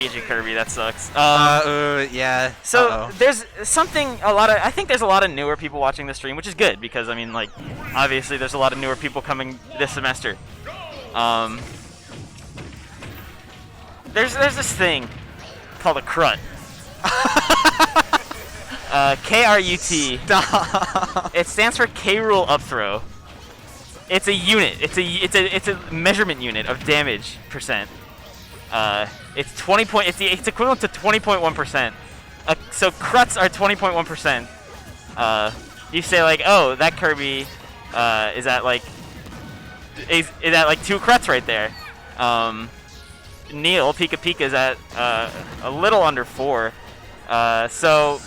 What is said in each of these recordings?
Kirby, that sucks. Yeah. So there's I think there's a lot of newer people watching the stream, which is good because I mean, like, obviously there's a lot of newer people coming this semester. There's this thing called a CRUT. KRUT. Stop. It stands for K rule up throw. It's a unit. It's a measurement unit of damage percent. It's 20 point. It's equivalent to 20.1%. So CRUTs are 20.1%. You say like, oh, that Kirby is at like 2 CRUTs right there. Neil PikaPika is at a little under 4. So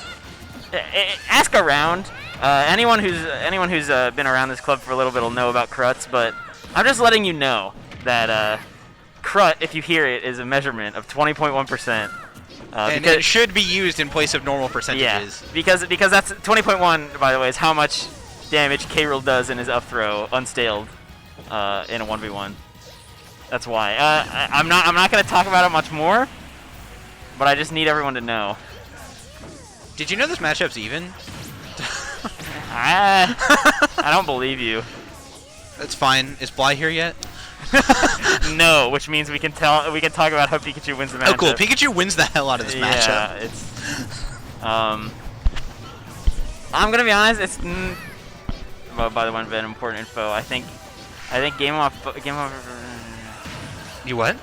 ask around. Anyone who's been around this club for a little bit will know about CRUTs, but I'm just letting you know that CRUT, if you hear it, is a measurement of 20.1%. And it should be used in place of normal percentages. Yeah, because that's 20.1, by the way, is how much damage K. Rool does in his up throw unstaled in a 1v1. That's why. I'm not gonna talk about it much more, but I just need everyone to know. Did you know this matchup's even? I don't believe you. That's fine. Is Bly here yet? No, which means we can talk about how Pikachu wins the matchup. Oh, cool. Pikachu wins the hell out of this matchup. Yeah, it's. I'm gonna be honest. It's. Well, by the way, an important info. I think Game Off. You what?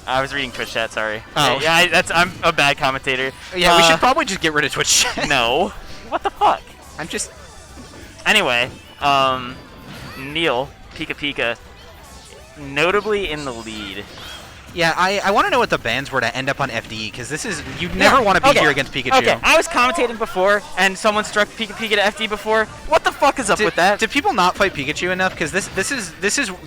I was reading Twitch chat. Sorry. Oh. Yeah, I'm a bad commentator. Yeah, we should probably just get rid of Twitch chat. No. What the fuck? I'm just. Anyway, Neil PikaPika, notably in the lead. Yeah, I want to know what the bans were to end up on FD, because this is, you never want to be here against Pikachu. Okay, I was commentating before, and someone struck PikaPika to FD before. What the fuck is up with that? Did people not fight Pikachu enough? Because this is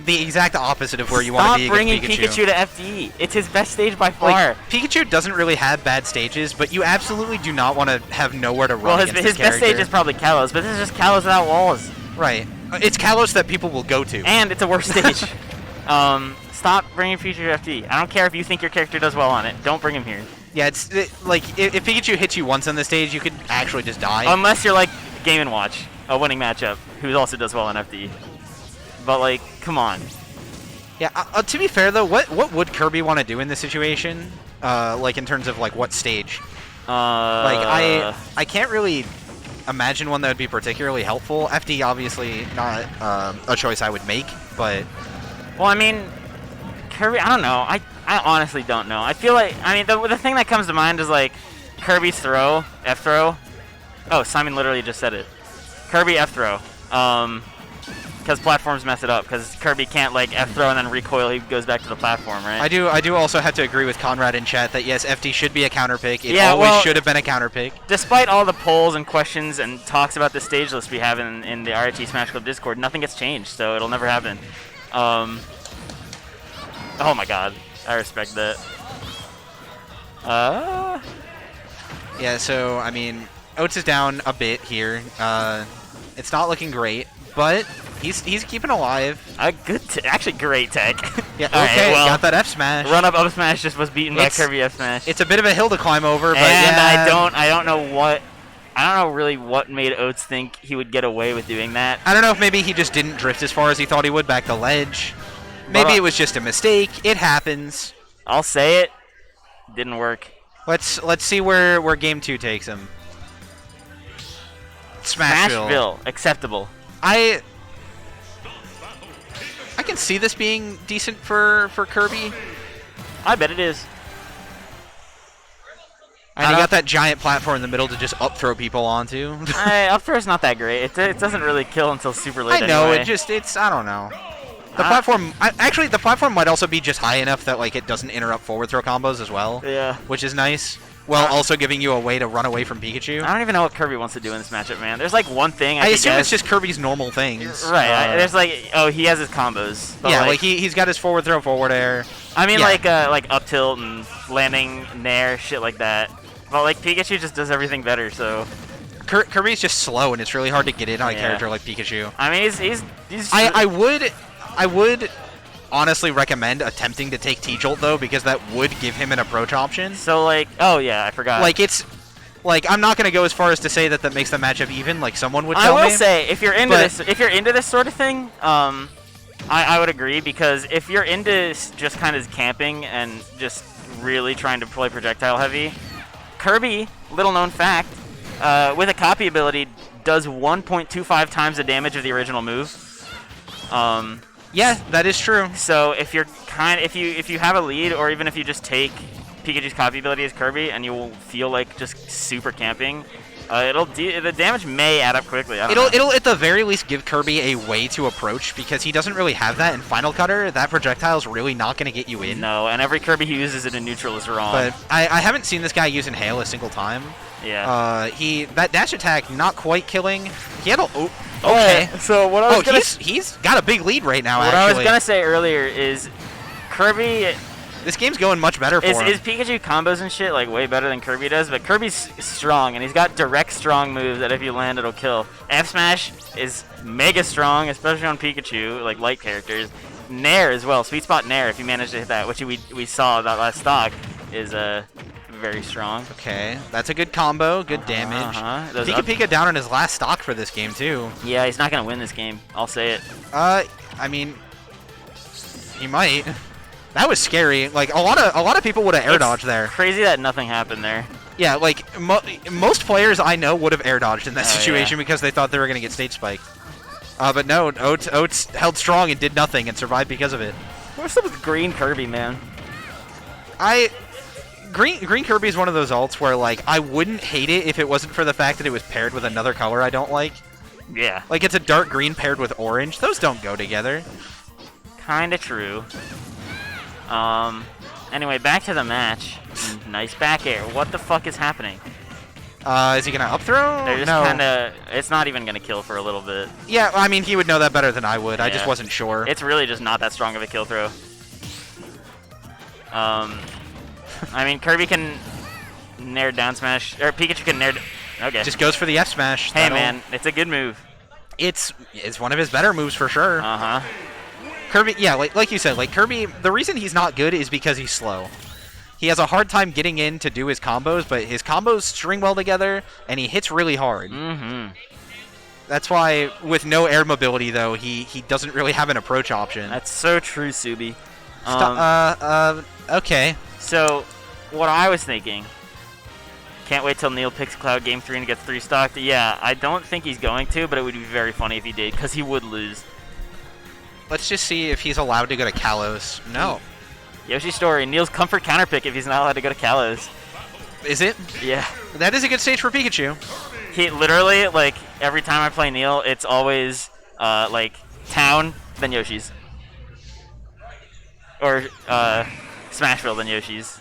the exact opposite of where you want to be against Pikachu. Stop bringing Pikachu to FD. It's his best stage by far. Like, Pikachu doesn't really have bad stages, but you absolutely do not want to have nowhere to run well, against his best stage is probably Kalos, but this is just Kalos without walls. Right. It's Kalos that people will go to. And it's a worse stage. Stop bringing Pikachu to FD. I don't care if you think your character does well on it. Don't bring him here. Yeah, like, if Pikachu hits you once on the stage, you could actually just die. Unless you're like Game & Watch, a winning matchup, who also does well on FD. But, like, come on. Yeah, to be fair, though, what would Kirby want to do in this situation? Like, in terms of, like, what stage? Like, I can't really imagine one that would be particularly helpful. FD, obviously, not a choice I would make, but... Well, I mean... Kirby, I don't know. I honestly don't know. I feel like, I mean, the thing that comes to mind is like Kirby's throw, F throw. Oh, Simon literally just said it. Kirby F throw. Because platforms mess it up. Because Kirby can't like F throw and then recoil. He goes back to the platform, right? I do also have to agree with Conrad in chat that yes, FD should be a counter pick. It always should have been a counter pick. Despite all the polls and questions and talks about the stage list we have in the RIT Smash Club Discord, nothing gets changed, so it'll never happen. Oh my god, I respect that. Yeah, so, I mean, Oats is down a bit here. It's not looking great, but he's keeping alive. Actually great tech. Yeah, okay, right, well, got that F smash. Run up smash just was beaten by Kirby F smash. It's a bit of a hill to climb over, but and yeah. I don't know really what made Oats think he would get away with doing that. I don't know if maybe he just didn't drift as far as he thought he would back the ledge. Maybe it was just a mistake. It happens. I'll say it. Didn't work. Let's see where game 2 takes him. Smashville. Acceptable. I can see this being decent for Kirby. I bet it is. And he got that giant platform in the middle to just up throw people onto. Up throw's not that great. It doesn't really kill until super late. I know. Anyway. It's I don't know. The platform, actually, the platform might also be just high enough that like it doesn't interrupt forward throw combos as well. Yeah. Which is nice. While also giving you a way to run away from Pikachu. I don't even know what Kirby wants to do in this matchup, man. There's like one thing I assume it's just Kirby's normal things. Right. There's like, oh, he has his combos. Yeah, like he's got his forward throw, forward air. I mean, like up tilt and landing nair, shit like that. But like Pikachu just does everything better, so. Kirby's just slow, and it's really hard to get in on a character like Pikachu. I mean, he's. I would honestly recommend attempting to take T-Jolt, though, because that would give him an approach option. So, like, oh, yeah, I forgot. Like, it's... Like, I'm not going to go as far as to say that makes the matchup even, like someone would tell me. I will say, if you're into this sort of thing, I would agree, because if you're into just kind of camping and just really trying to play projectile heavy, Kirby, little known fact, with a copy ability, does 1.25 times the damage of the original move. Yeah, that is true. So if you're if you have a lead, or even if you just take Pikachu's copy ability as Kirby, and you will feel like just super camping, the damage may add up quickly. It'll at the very least give Kirby a way to approach, because he doesn't really have that in Final Cutter. That projectile's really not going to get you in. No, and every Kirby he uses it in neutral is wrong. But I haven't seen this guy use Inhale a single time. Yeah. That dash attack not quite killing. He had a okay. So what I was he's got a big lead right now. What actually. I was gonna say earlier is Kirby. This game's going much better for him. Is Pikachu combos and shit like way better than Kirby does? But Kirby's strong, and he's got direct strong moves that if you land, it'll kill. F Smash is mega strong, especially on Pikachu, like light characters. Nair as well, Sweet Spot Nair, if you manage to hit that, which we saw that last stock, is very strong. Okay, that's a good combo, good damage. PikaPika down on his last stock for this game too. Yeah, he's not gonna win this game. I'll say it. I mean, he might. That was scary. Like a lot of people would have air dodged there. Crazy that nothing happened there. Yeah, like most players I know would have air dodged in that situation because they thought they were gonna get stage spiked. But no, Oats held strong and did nothing and survived because of it. What's up with Green Kirby, man? Green Kirby is one of those alts where like I wouldn't hate it if it wasn't for the fact that it was paired with another color I don't like. Yeah. Like it's a dark green paired with orange. Those don't go together. Kinda true. Anyway, back to the match. Nice back air. What the fuck is happening? Is he gonna up throw? They're just kinda. It's not even gonna kill for a little bit. Yeah, I mean he would know that better than I would. Yeah. I just wasn't sure. It's really just not that strong of a kill throw. I mean Kirby can nair down smash, or Pikachu can nair. Okay. Just goes for the F smash. Hey man, it's a good move. It's one of his better moves for sure. Kirby, yeah, like you said, like Kirby, the reason he's not good is because he's slow. He has a hard time getting in to do his combos, but his combos string well together, and he hits really hard. That's why, with no air mobility, though, he doesn't really have an approach option. That's so true, Subi. Okay. So, what I was thinking, can't wait till Neil picks Cloud Game 3 and gets 3 stocked. Yeah, I don't think he's going to, but it would be very funny if he did, because he would lose. Let's just see if he's allowed to go to Kalos. No. Yoshi Story, Neil's comfort counterpick if he's not allowed to go to Kalos. Is it? Yeah. That is a good stage for Pikachu. He literally, like, every time I play Neil, it's always, like, Town, then Yoshi's. Or, Smashville, then Yoshi's.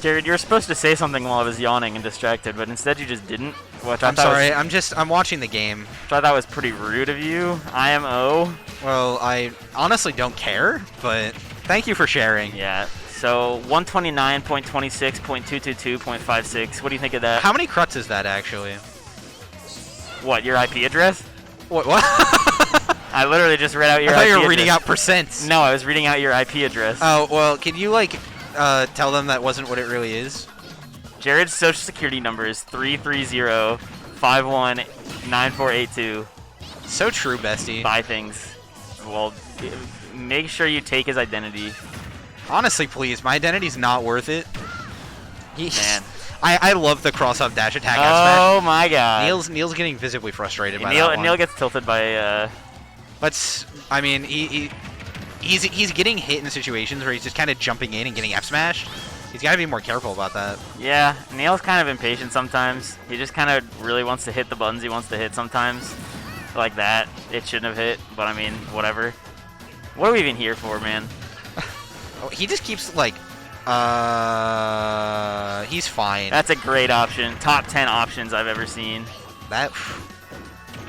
Jared, you were supposed to say something while I was yawning and distracted, but instead you just didn't. I'm sorry, I'm watching the game. Which I thought was pretty rude of you. IMO. Well, I honestly don't care, but thank you for sharing. Yeah. So 129.26.222.56. What do you think of that? How many cruts is that actually? What, your IP address? What? I literally just read out your IP I thought address. you were reading out percents. No, I was reading out your IP address. Oh, well, can you, like, tell them that wasn't what it really is? Jared's social security number is 330-519482. So true, bestie. Buy things. Well, make sure you take his identity. Honestly, please. My identity's not worth it. Man. I love the cross-up dash attack. Oh my god. Neil's getting visibly frustrated by that one. Neil gets tilted by... I mean, he's getting hit in situations where he's just kind of jumping in and getting F-smashed. He's got to be more careful about that. Yeah, Neil's kind of impatient sometimes. He just kind of really wants to hit the buttons he wants to hit sometimes. Like that. It shouldn't have hit, but I mean, whatever. What are we even here for, man? He just keeps, like... he's fine. That's a great option. Top 10 options I've ever seen. That...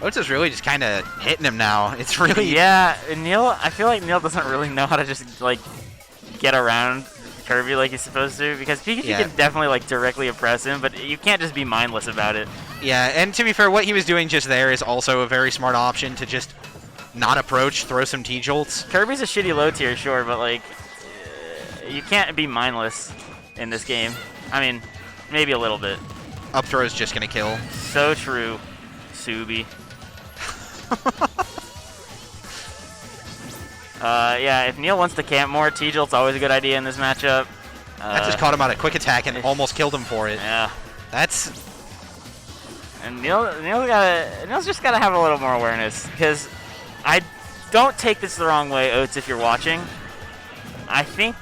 Oats is really just kind of hitting him now. It's really... Yeah, Neil... I feel like Neil doesn't really know how to just, like, get around Kirby like he's supposed to, because Pikachu Yeah. can definitely like directly oppress him, but you can't just be mindless about it. Yeah, and to be fair, what he was doing just there is also a very smart option to just not approach, throw some T-jolts. Kirby's a shitty low tier, sure, but like you can't be mindless in this game. I mean, maybe a little bit. Up throw is just gonna kill. So true, Subi. Yeah, if Neil wants to camp more, T-jolt's always a good idea in this matchup. That just caught him out a quick attack and almost killed him for it. Yeah. That's... And Neil's just gotta have a little more awareness, because I don't take this the wrong way, Oats, if you're watching. I think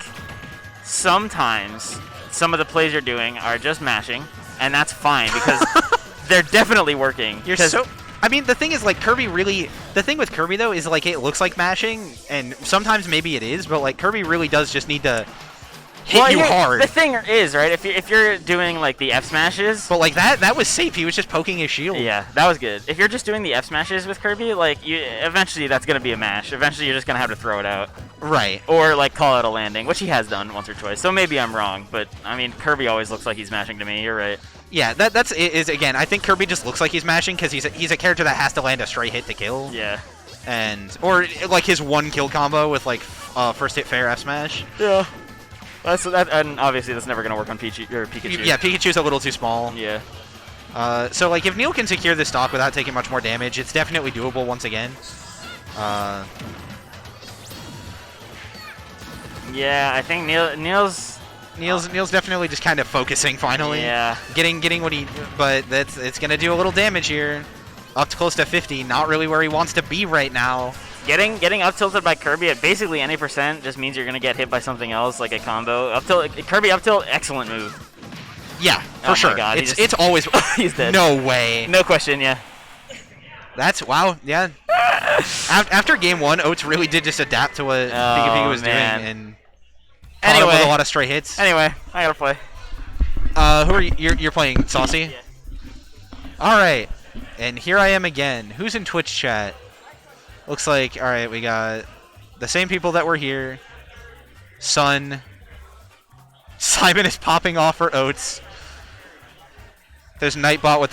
sometimes some of the plays you're doing are just mashing, and that's fine because they're definitely working. You're so... I mean, the thing is, like, Kirby really... The thing with Kirby, though, is, like, it looks like mashing, and sometimes maybe it is, but, like, Kirby really does just need to hit you hard. The thing is, right, if you're doing, like, the F smashes... But, like, that was safe. He was just poking his shield. Yeah, that was good. If you're just doing the F smashes with Kirby, like, eventually that's going to be a mash. Eventually you're just going to have to throw it out. Right. Or, like, call out a landing, which he has done once or twice. So maybe I'm wrong, but, I mean, Kirby always looks like he's mashing to me. You're right. Yeah, that's again. I think Kirby just looks like he's mashing because he's a character that has to land a straight hit to kill. Yeah. Or like his one kill combo with like first hit fair F smash. Yeah. And obviously that's never gonna work on Pikachu. Yeah, Pikachu's a little too small. Yeah. So like if Neil can secure this stock without taking much more damage, it's definitely doable once again. Yeah, I think Neil's definitely just kind of focusing finally. Yeah. Getting what he, but it's gonna do a little damage here. Up to close to 50, not really where he wants to be right now. Getting up tilted by Kirby at basically any percent just means you're gonna get hit by something else, like a combo. Up tilt, Kirby up tilt, excellent move. Yeah, for sure. My God, it's always. He's dead. No way. No question. Yeah. That's wow. Yeah. After game one, Oats really did just adapt to what PikaPika was doing and caught him with a lot of stray hits. Anyway, I gotta play. Who are you? You're playing Saucy? Yeah. All right. And here I am again. Who's in Twitch chat? Looks like, all right, we got the same people that were here. Sun. Simon is popping off for Oats. There's Nightbot with